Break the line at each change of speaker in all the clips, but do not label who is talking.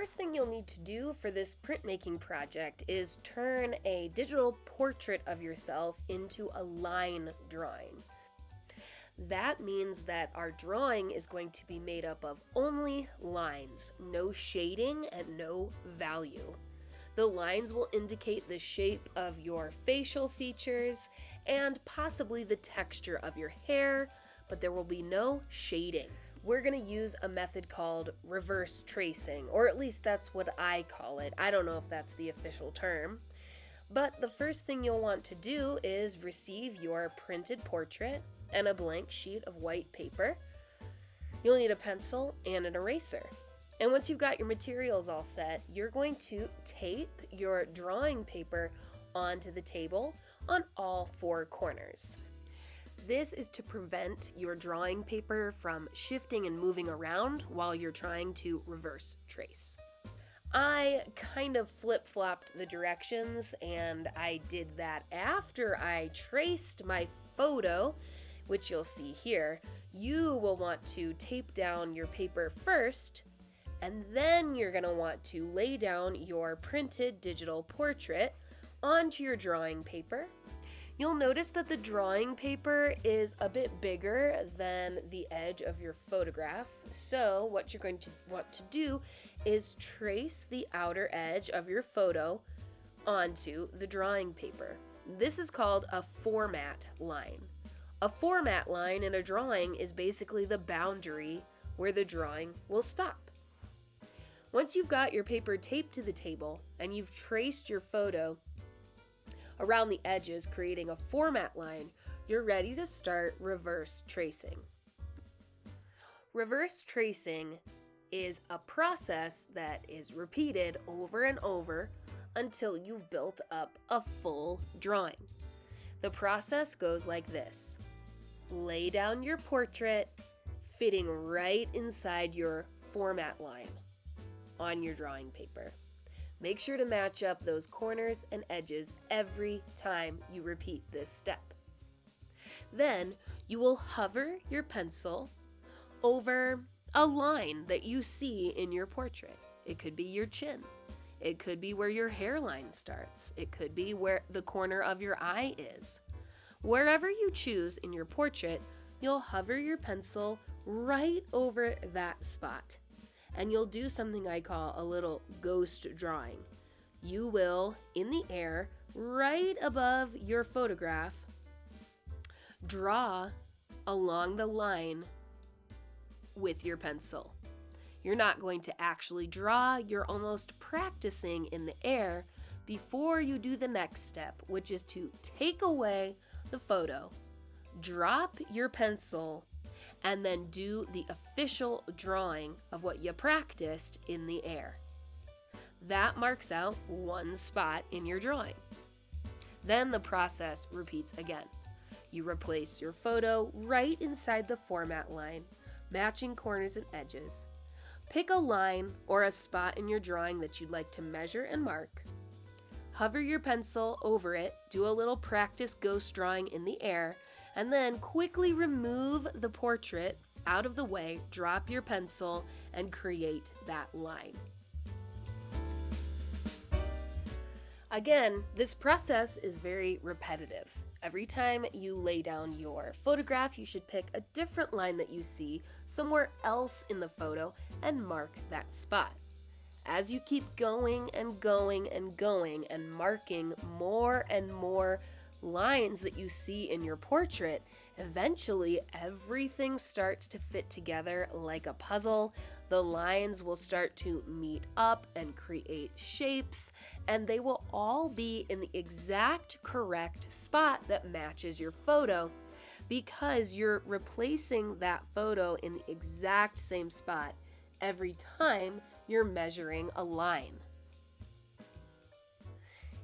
first thing you'll need to do for this printmaking project is turn a digital portrait of yourself into a line drawing. That means that our drawing is going to be made up of only lines, no shading and no value. The lines will indicate the shape of your facial features and possibly the texture of your hair, but there will be no shading. We're going to use a method called reverse tracing, or at least that's what I call it. I don't know if that's the official term. But the first thing you'll want to do is receive your printed portrait and a blank sheet of white paper. You'll need a pencil and an eraser. And once you've got your materials all set, you're going to tape your drawing paper onto the table on all four corners. This is to prevent your drawing paper from shifting and moving around while you're trying to reverse trace. I kind of flip-flopped the directions, and I did that after I traced my photo, which you'll see here. You will want to tape down your paper first, and then you're going to want to lay down your printed digital portrait onto your drawing paper. You'll notice that the drawing paper is a bit bigger than the edge of your photograph. So what you're going to want to do is trace the outer edge of your photo onto the drawing paper. This is called a format line. A format line in a drawing is basically the boundary where the drawing will stop. Once you've got your paper taped to the table and you've traced your photo around the edges, creating a format line, you're ready to start reverse tracing. Reverse tracing is a process that is repeated over and over until you've built up a full drawing. The process goes like this. Lay down your portrait, fitting right inside your format line on your drawing paper. Make sure to match up those corners and edges every time you repeat this step. Then you will hover your pencil over a line that you see in your portrait. It could be your chin. It could be where your hairline starts. It could be where the corner of your eye is. Wherever you choose in your portrait, you'll hover your pencil right over that spot. And you'll do something I call a little ghost drawing. You will, in the air, right above your photograph, draw along the line with your pencil. You're not going to actually draw, you're almost practicing in the air before you do the next step, which is to take away the photo, drop your pencil, and then do the official drawing of what you practiced in the air. That marks out one spot in your drawing. Then the process repeats again. You replace your photo right inside the format line, matching corners and edges. Pick a line or a spot in your drawing that you'd like to measure and mark. Hover your pencil over it, do a little practice ghost drawing in the air, and then quickly remove the portrait out of the way, drop your pencil, and create that line. Again, this process is very repetitive. Every time you lay down your photograph, you should pick a different line that you see somewhere else in the photo and mark that spot. As you keep going and going and going and marking more and more lines that you see in your portrait, eventually everything starts to fit together like a puzzle. The lines will start to meet up and create shapes, and they will all be in the exact correct spot that matches your photo, because you're replacing that photo in the exact same spot every time you're measuring a line.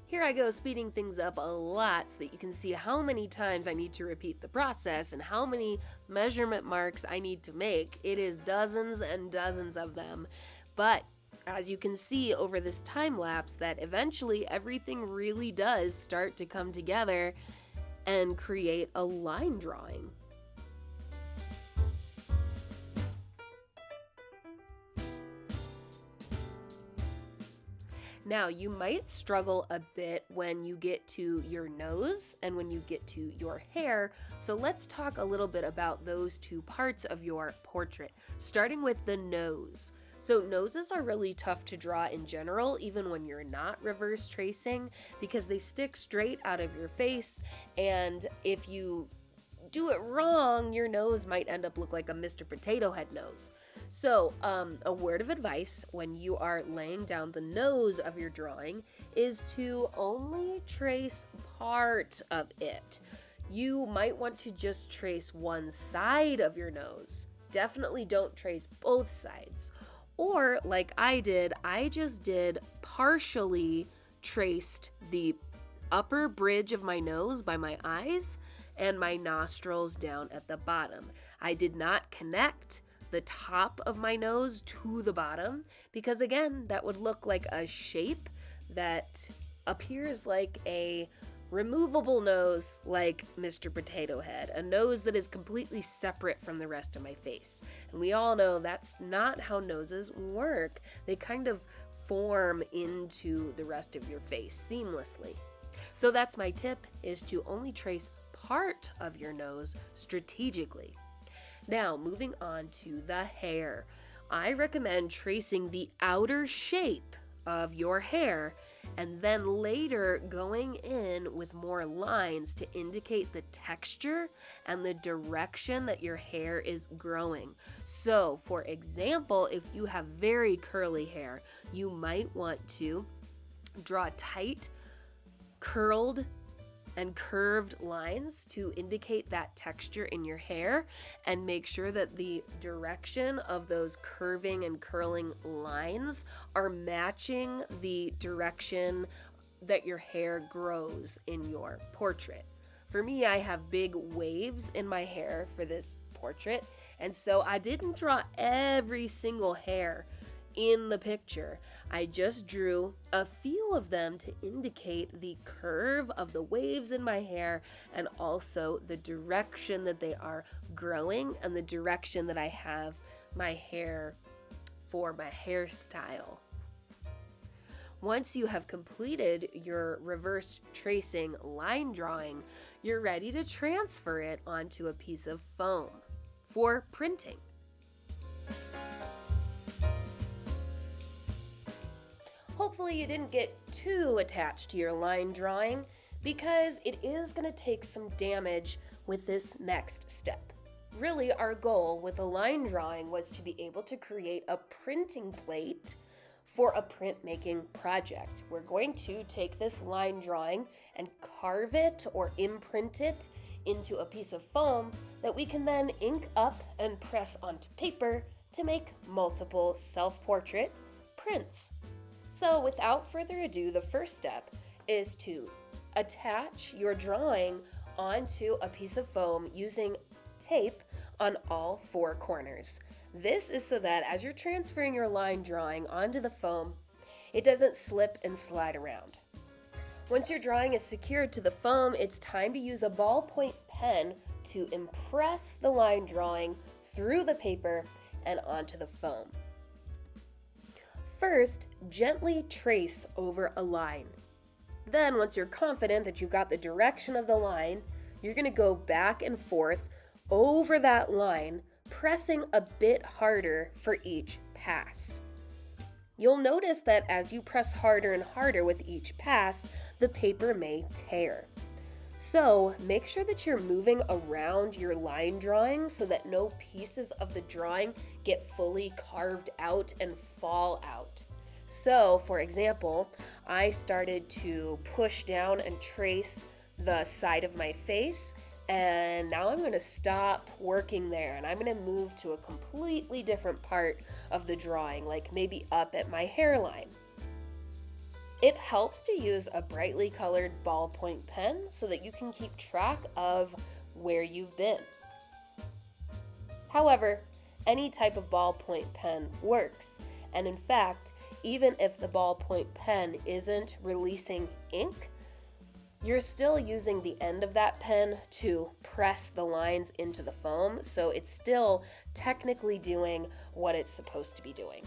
Here I go speeding things up a lot so that you can see how many times I need to repeat the process and how many measurement marks I need to make. It is dozens and dozens of them. But as you can see over this time lapse, that eventually everything really does start to come together and create a line drawing. Now, you might struggle a bit when you get to your nose and when you get to your hair, so let's talk a little bit about those two parts of your portrait, starting with the nose. So noses are really tough to draw in general, even when you're not reverse tracing, because they stick straight out of your face, and if you do it wrong, your nose might end up look like a Mr. Potato Head nose. So, a word of advice when you are laying down the nose of your drawing is to only trace part of it. You might want to just trace one side of your nose. Definitely don't trace both sides. Or, like I just did partially traced the upper bridge of my nose by my eyes and my nostrils down at the bottom. I did not connect the top of my nose to the bottom because, again, that would look like a shape that appears like a removable nose like Mr. Potato Head, a nose that is completely separate from the rest of my face. And we all know that's not how noses work. They kind of form into the rest of your face seamlessly. So that's my tip, is to only trace part of your nose strategically. Now, moving on to the hair. I recommend tracing the outer shape of your hair and then later going in with more lines to indicate the texture and the direction that your hair is growing. So, for example, if you have very curly hair, you might want to draw tight, curled, and curved lines to indicate that texture in your hair, and make sure that the direction of those curving and curling lines are matching the direction that your hair grows in your portrait. For me, I have big waves in my hair for this portrait, and so I didn't draw every single hair in the picture. I just drew a few of them to indicate the curve of the waves in my hair and also the direction that they are growing and the direction that I have my hair for my hairstyle. Once you have completed your reverse tracing line drawing, you're ready to transfer it onto a piece of foam for printing. Hopefully you didn't get too attached to your line drawing, because it is going to take some damage with this next step. Really, our goal with a line drawing was to be able to create a printing plate for a printmaking project. We're going to take this line drawing and carve it or imprint it into a piece of foam that we can then ink up and press onto paper to make multiple self-portrait prints. So without further ado, the first step is to attach your drawing onto a piece of foam using tape on all four corners. This is so that as you're transferring your line drawing onto the foam, it doesn't slip and slide around. Once your drawing is secured to the foam, it's time to use a ballpoint pen to impress the line drawing through the paper and onto the foam. First, gently trace over a line. Then, once you're confident that you've got the direction of the line, you're going to go back and forth over that line, pressing a bit harder for each pass. You'll notice that as you press harder and harder with each pass, the paper may tear. So make sure that you're moving around your line drawing so that no pieces of the drawing get fully carved out and fall out. So, for example, I started to push down and trace the side of my face, and now I'm going to stop working there and I'm going to move to a completely different part of the drawing, like maybe up at my hairline. It helps to use a brightly colored ballpoint pen so that you can keep track of where you've been. However, any type of ballpoint pen works, and in fact, even if the ballpoint pen isn't releasing ink, you're still using the end of that pen to press the lines into the foam, so it's still technically doing what it's supposed to be doing.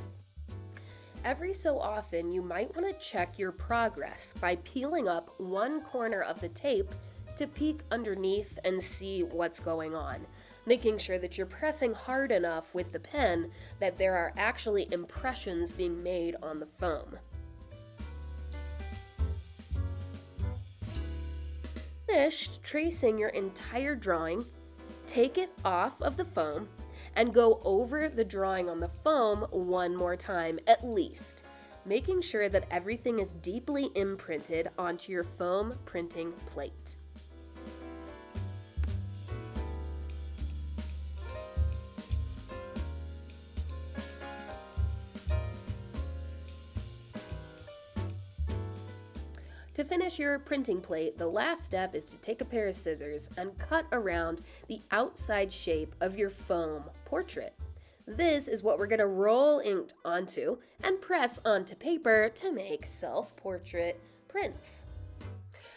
every so often you might want to check your progress by peeling up one corner of the tape to peek underneath and see what's going on, making sure that you're pressing hard enough with the pen that there are actually impressions being made on the foam. Finished tracing your entire drawing, take it off of the foam and go over the drawing on the foam one more time at least, making sure that everything is deeply imprinted onto your foam printing plate. To finish your printing plate, the last step is to take a pair of scissors and cut around the outside shape of your foam portrait. This is what we're going to roll ink onto and press onto paper to make self-portrait prints.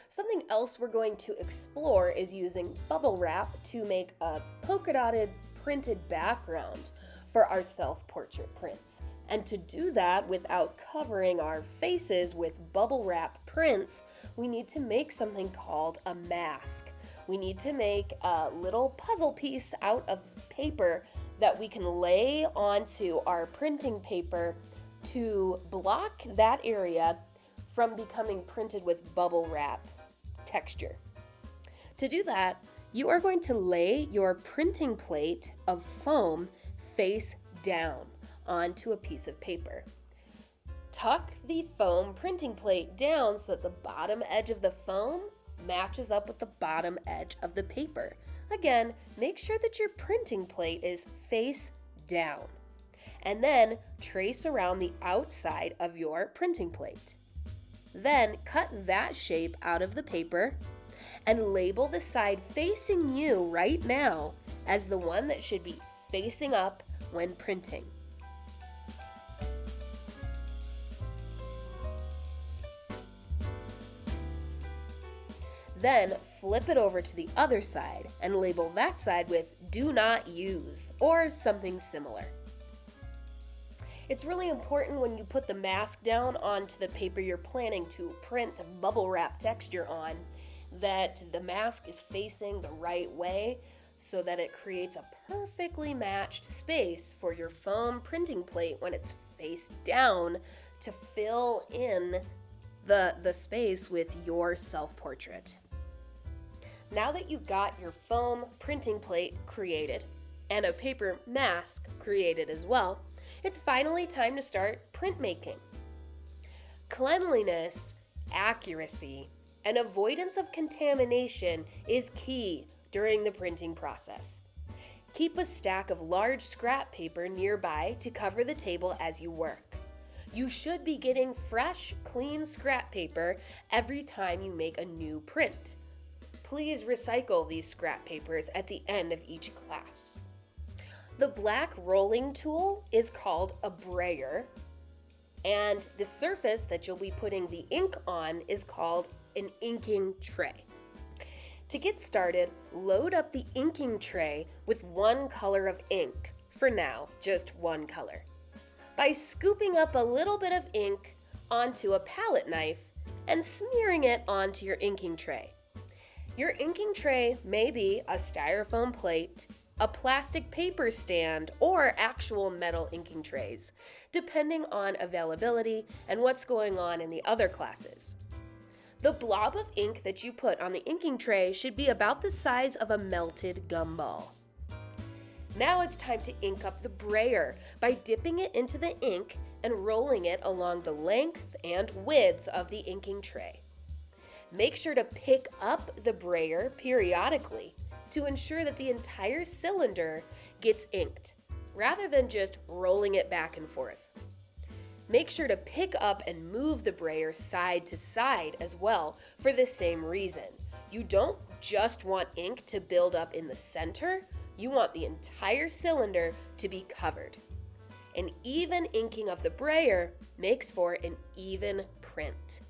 Something else we're going to explore is using bubble wrap to make a polka dotted printed background for our self-portrait prints. And to do that without covering our faces with bubble wrap prints, we need to make something called a mask. We need to make a little puzzle piece out of paper that we can lay onto our printing paper to block that area from becoming printed with bubble wrap texture. To do that, you are going to lay your printing plate of foam face down onto a piece of paper. Tuck the foam printing plate down so that the bottom edge of the foam matches up with the bottom edge of the paper. Again, make sure that your printing plate is face down. And then trace around the outside of your printing plate. Then cut that shape out of the paper and label the side facing you right now as the one that should be facing up when printing. Then flip it over to the other side and label that side with "Do not use" or something similar. It's really important when you put the mask down onto the paper you're planning to print bubble wrap texture on that the mask is facing the right way so that it creates a perfectly matched space for your foam printing plate when it's face down to fill in the space with your self-portrait. Now that you've got your foam printing plate created and a paper mask created as well, it's finally time to start printmaking. Cleanliness, accuracy, and avoidance of contamination is key during the printing process. Keep a stack of large scrap paper nearby to cover the table as you work. You should be getting fresh, clean scrap paper every time you make a new print. Please recycle these scrap papers at the end of each class. The black rolling tool is called a brayer, and the surface that you'll be putting the ink on is called an inking tray. To get started, load up the inking tray with one color of ink. For now, just one color. By scooping up a little bit of ink onto a palette knife and smearing it onto your inking tray. Your inking tray may be a styrofoam plate, a plastic paper stand, or actual metal inking trays, depending on availability and what's going on in the other classes. The blob of ink that you put on the inking tray should be about the size of a melted gumball. Now it's time to ink up the brayer by dipping it into the ink and rolling it along the length and width of the inking tray. Make sure to pick up the brayer periodically to ensure that the entire cylinder gets inked, rather than just rolling it back and forth. Make sure to pick up and move the brayer side to side as well for the same reason. You don't just want ink to build up in the center, you want the entire cylinder to be covered. An even inking of the brayer makes for an even print.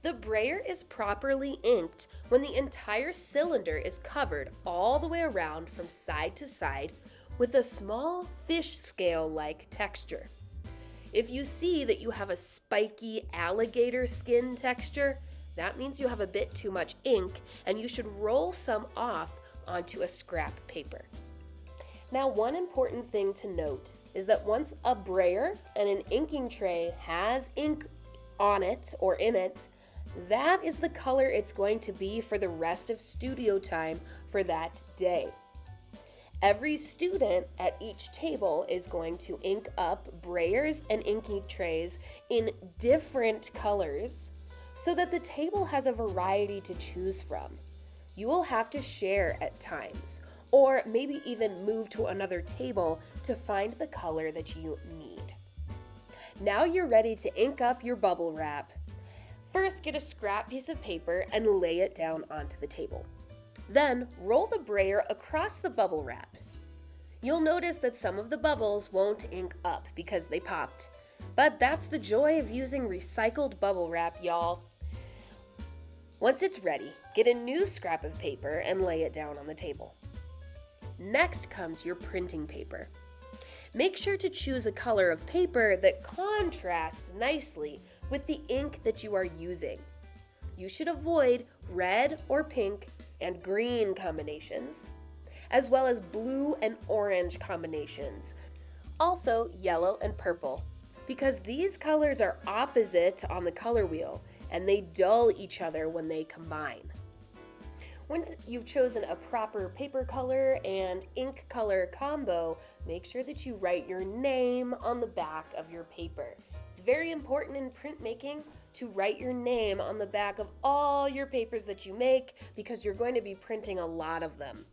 The brayer is properly inked when the entire cylinder is covered all the way around from side to side with a small fish scale-like texture. If you see that you have a spiky alligator skin texture, that means you have a bit too much ink and you should roll some off onto a scrap paper. Now, one important thing to note is that once a brayer and an inking tray has ink on it or in it, that is the color it's going to be for the rest of studio time for that day. Every student at each table is going to ink up brayers and inking trays in different colors so that the table has a variety to choose from. You will have to share at times, or maybe even move to another table to find the color that you need. Now you're ready to ink up your bubble wrap. First, get a scrap piece of paper and lay it down onto the table. Then, roll the brayer across the bubble wrap. You'll notice that some of the bubbles won't ink up because they popped, but that's the joy of using recycled bubble wrap, y'all. Once it's ready, get a new scrap of paper and lay it down on the table. Next comes your printing paper. Make sure to choose a color of paper that contrasts nicely with the ink that you are using. You should avoid red or pink and green combinations, as well as blue and orange combinations. Also yellow and purple, because these colors are opposite on the color wheel and they dull each other when they combine. Once you've chosen a proper paper color and ink color combo, make sure that you write your name on the back of your paper. It's very important in printmaking to write your name on the back of all your papers that you make because you're going to be printing a lot of them.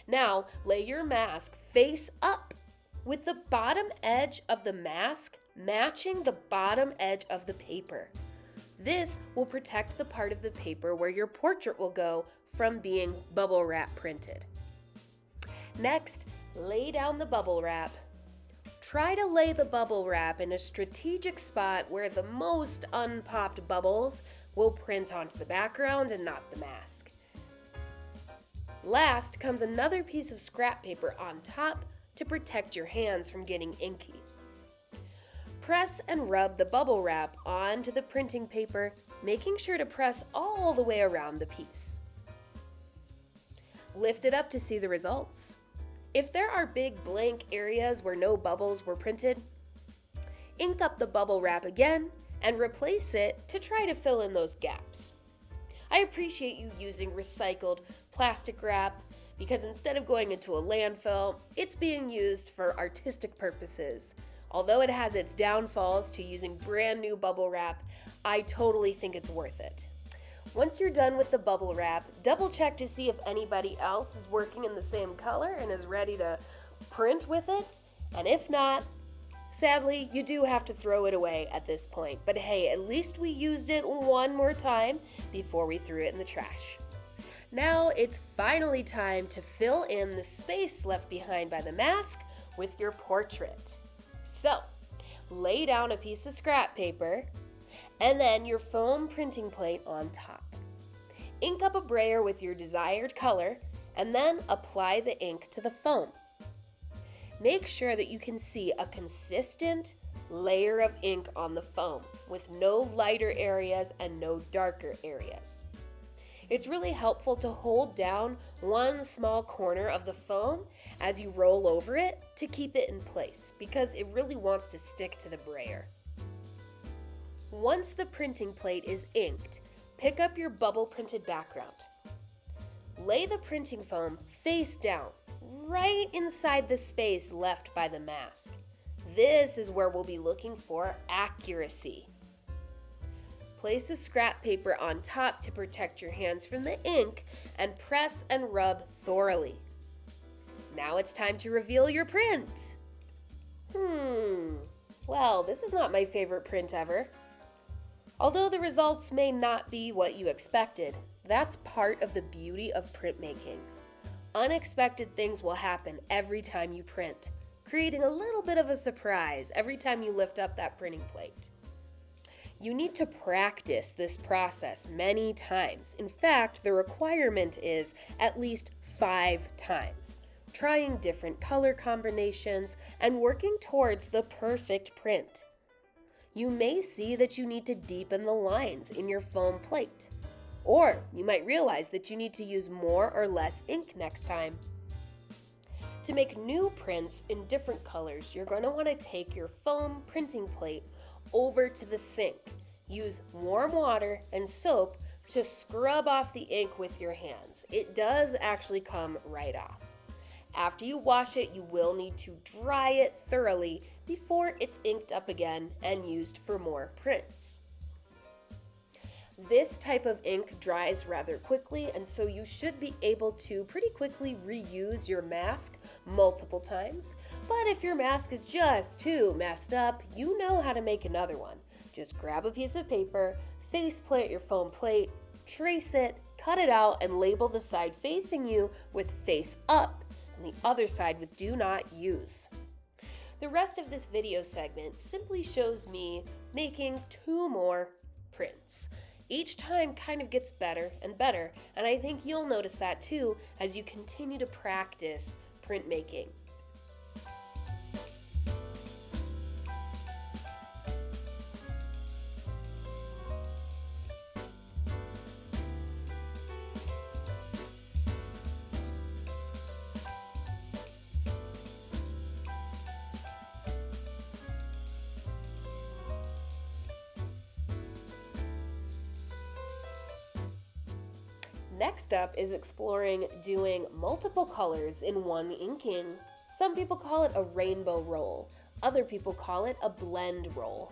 Now, lay your mask face up with the bottom edge of the mask matching the bottom edge of the paper. This will protect the part of the paper where your portrait will go from being bubble wrap printed. Next, lay down the bubble wrap. Try to lay the bubble wrap in a strategic spot where the most unpopped bubbles will print onto the background and not the mask. Last comes another piece of scrap paper on top to protect your hands from getting inky. Press and rub the bubble wrap onto the printing paper, making sure to press all the way around the piece. Lift it up to see the results. If there are big blank areas where no bubbles were printed, ink up the bubble wrap again and replace it to try to fill in those gaps. I appreciate you using recycled plastic wrap because instead of going into a landfill, it's being used for artistic purposes. Although it has its downfalls to using brand new bubble wrap, I totally think it's worth it. Once you're done with the bubble wrap, double check to see if anybody else is working in the same color and is ready to print with it. And if not, sadly, you do have to throw it away at this point. But hey, at least we used it one more time before we threw it in the trash. Now it's finally time to fill in the space left behind by the mask with your portrait. So, lay down a piece of scrap paper and then your foam printing plate on top. Ink up a brayer with your desired color and then apply the ink to the foam. Make sure that you can see a consistent layer of ink on the foam with no lighter areas and no darker areas. It's really helpful to hold down one small corner of the foam as you roll over it to keep it in place because it really wants to stick to the brayer. Once the printing plate is inked, pick up your bubble printed background. Lay the printing foam face down right inside the space left by the mask. This is where we'll be looking for accuracy. Place a scrap paper on top to protect your hands from the ink and press and rub thoroughly. Now it's time to reveal your print. Well, this is not my favorite print ever. Although the results may not be what you expected, that's part of the beauty of printmaking. Unexpected things will happen every time you print, creating a little bit of a surprise every time you lift up that printing plate. You need to practice this process many times. In fact, the requirement is at least 5 times. trying different color combinations, and working towards the perfect print. You may see that you need to deepen the lines in your foam plate, or you might realize that you need to use more or less ink next time. To make new prints in different colors, you're going to want to take your foam printing plate over to the sink. Use warm water and soap to scrub off the ink with your hands. It does actually come right off. After you wash it, you will need to dry it thoroughly before it's inked up again and used for more prints. This type of ink dries rather quickly, and so you should be able to pretty quickly reuse your mask multiple times. But if your mask is just too messed up, you know how to make another one. Just grab a piece of paper, face plant your foam plate, trace it, cut it out, and label the side facing you with face up and the other side with do not use. The rest of this video segment simply shows me making 2 more prints. Each time kind of gets better and better, and I think you'll notice that too as you continue to practice printmaking. Next up is exploring doing multiple colors in one inking. Some people call it a rainbow roll. Other people call it a blend roll.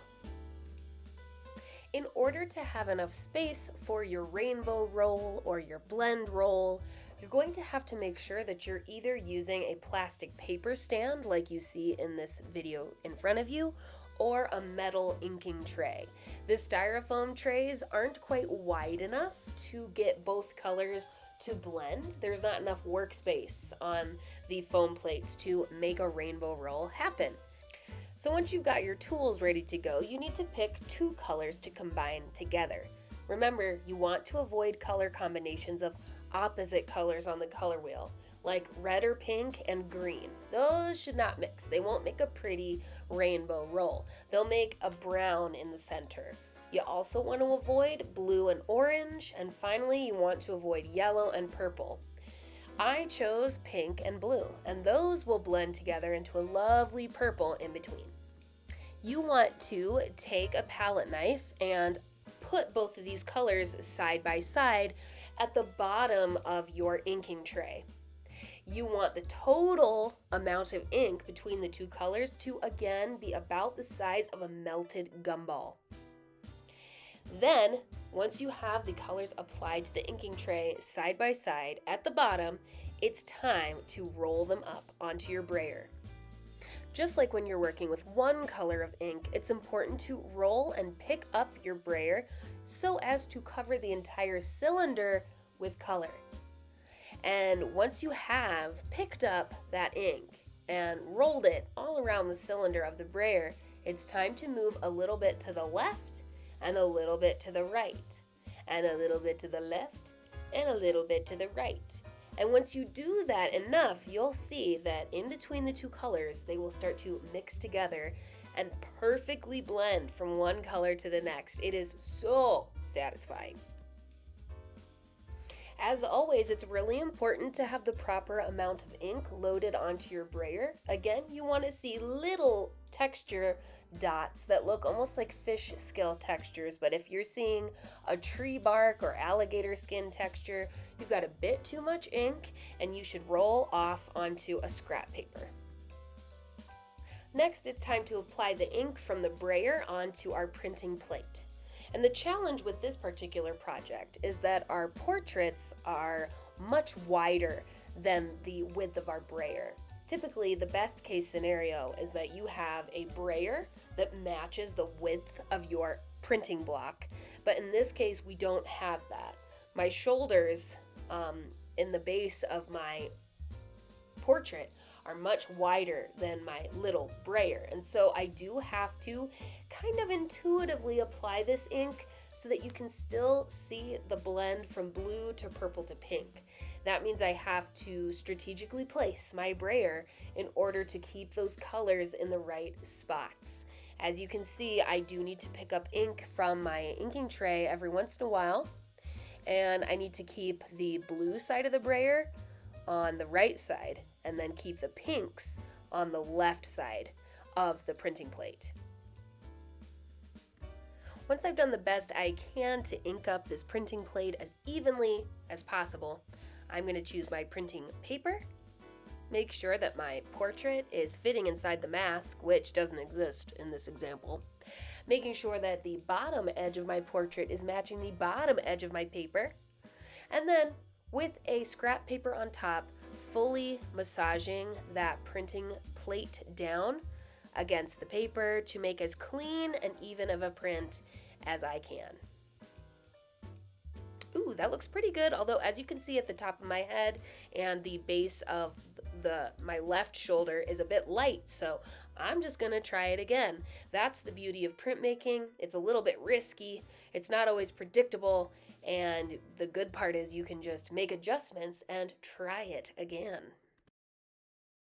In order to have enough space for your rainbow roll or your blend roll, you're going to have to make sure that you're either using a plastic paper stand like you see in this video in front of you, or a metal inking tray. The styrofoam trays aren't quite wide enough to get both colors to blend. There's not enough workspace on the foam plates to make a rainbow roll happen. So once you've got your tools ready to go, you need to pick 2 colors to combine together. Remember, you want to avoid color combinations of opposite colors on the color wheel, like red or pink and green. Those should not mix. They won't make a pretty rainbow roll. They'll make a brown in the center. You also want to avoid blue and orange, and finally you want to avoid yellow and purple. I chose pink and blue, and those will blend together into a lovely purple in between. You want to take a palette knife and put both of these colors side by side at the bottom of your inking tray. You want the total amount of ink between the 2 colors to again be about the size of a melted gumball. Then, once you have the colors applied to the inking tray side by side at the bottom, it's time to roll them up onto your brayer. Just like when you're working with one color of ink, it's important to roll and pick up your brayer so as to cover the entire cylinder with color. And once you have picked up that ink and rolled it all around the cylinder of the brayer, it's time to move a little bit to the left and a little bit to the right, and a little bit to the left and a little bit to the right. And once you do that enough, you'll see that in between the 2 colors, they will start to mix together and perfectly blend from one color to the next. It is so satisfying. As always, it's really important to have the proper amount of ink loaded onto your brayer. Again, you want to see little texture dots that look almost like fish scale textures, but if you're seeing a tree bark or alligator skin texture, you've got a bit too much ink and you should roll off onto a scrap paper. Next, it's time to apply the ink from the brayer onto our printing plate. And the challenge with this particular project is that our portraits are much wider than the width of our brayer. Typically, the best case scenario is that you have a brayer that matches the width of your printing block, but in this case, we don't have that. My shoulders in the base of my portrait are much wider than my little brayer, and so I do have to kind of intuitively apply this ink so that you can still see the blend from blue to purple to pink. That means I have to strategically place my brayer in order to keep those colors in the right spots. As you can see, I do need to pick up ink from my inking tray every once in a while, and I need to keep the blue side of the brayer on the right side, and then keep the pinks on the left side of the printing plate. Once I've done the best I can to ink up this printing plate as evenly as possible, I'm going to choose my printing paper, make sure that my portrait is fitting inside the mask, which doesn't exist in this example, making sure that the bottom edge of my portrait is matching the bottom edge of my paper, and then with a scrap paper on top, fully massaging that printing plate down against the paper to make as clean and even of a print as I can. Ooh, that looks pretty good, although as you can see at the top of my head and the base of my left shoulder is a bit light, so I'm just gonna try it again. That's the beauty of printmaking. It's a little bit risky, it's not always predictable, and the good part is you can just make adjustments and try it again.